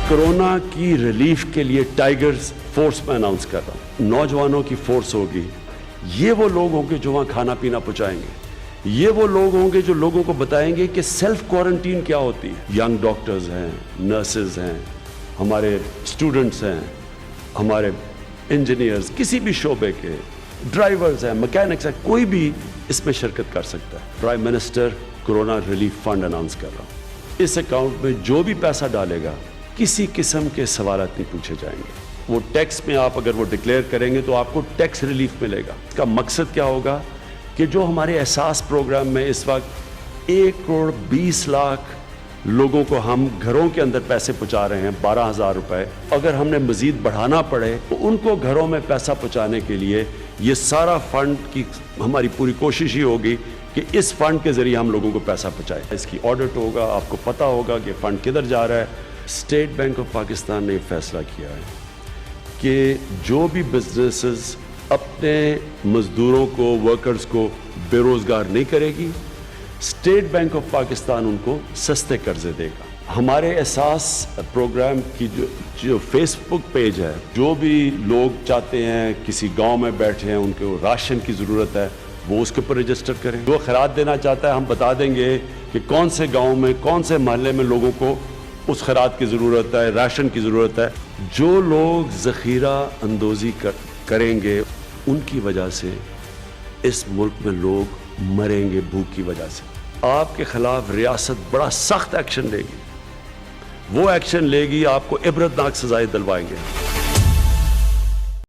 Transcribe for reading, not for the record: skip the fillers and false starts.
Corona की relief के लिए टाइगर्स फोर्स में अनाउंस कर रहा हूं। नौजवानों की फोर्स होगी। ये वो लोग होंगे जो वहां खाना पीना पहुंचाएंगे। ये वो लोग होंगे जो लोगों को बताएंगे कि सेल्फ क्वारंटीन क्या होती है। यंग डॉक्टर्स हैं, नर्सेज हैं, हमारे स्टूडेंट्स हैं, हमारे इंजीनियर्स, किसी भी शोबे के ड्राइवर्स हैं, मैकेनिक्स हैं, कोई भी इसमें शिरकत कर सकता है। Prime minister corona relief fund announce कर रहा हूं। इस अकाउंट में जो भी पैसा डालेगा किसी किस्म के सवालात नहीं पूछे जाएंगे। वो टैक्स में आप अगर वो डिक्लेयर करेंगे तो आपको टैक्स रिलीफ मिलेगा। इसका मकसद क्या होगा कि जो हमारे एहसास प्रोग्राम में इस वक्त 1,20,00,000 लोगों को हम घरों के अंदर पैसे पहुंचा रहे हैं, 12,000 रुपए, अगर हमने मजीद बढ़ाना पड़े तो उनको घरों में पैसा पहुंचाने के लिए ये सारा फंड की हमारी पूरी कोशिश ही होगी कि इस फंड के जरिए हम लोगों को पैसा पहुंचाएं। इसकी ऑडिट होगा, आपको पता होगा कि फंड किधर जा रहा है। स्टेट बैंक ऑफ पाकिस्तान ने फैसला किया है कि जो भी बिजनेसेस अपने मजदूरों को, वर्कर्स को बेरोजगार नहीं करेगी, स्टेट बैंक ऑफ पाकिस्तान उनको सस्ते कर्जे देगा। हमारे एहसास प्रोग्राम की जो फेसबुक पेज है, जो भी लोग चाहते हैं किसी गांव में बैठे हैं, उनको राशन की ज़रूरत है, वो उसके ऊपर रजिस्टर करें। जो खैरात देना चाहता है हम बता देंगे कि कौन से गांव में, कौन से मोहल्ले में लोगों को उस खैरात की ज़रूरत है, राशन की ज़रूरत है। जो लोग ज़ख़ीरा अंदोज़ी करेंगे उनकी वजह से इस मुल्क में लोग मरेंगे भूख की वजह से। आपके खिलाफ रियासत बड़ा सख्त एक्शन लेगी। वो एक्शन लेगी, आपको इबरतनाक सजाएं दिलवाएंगे।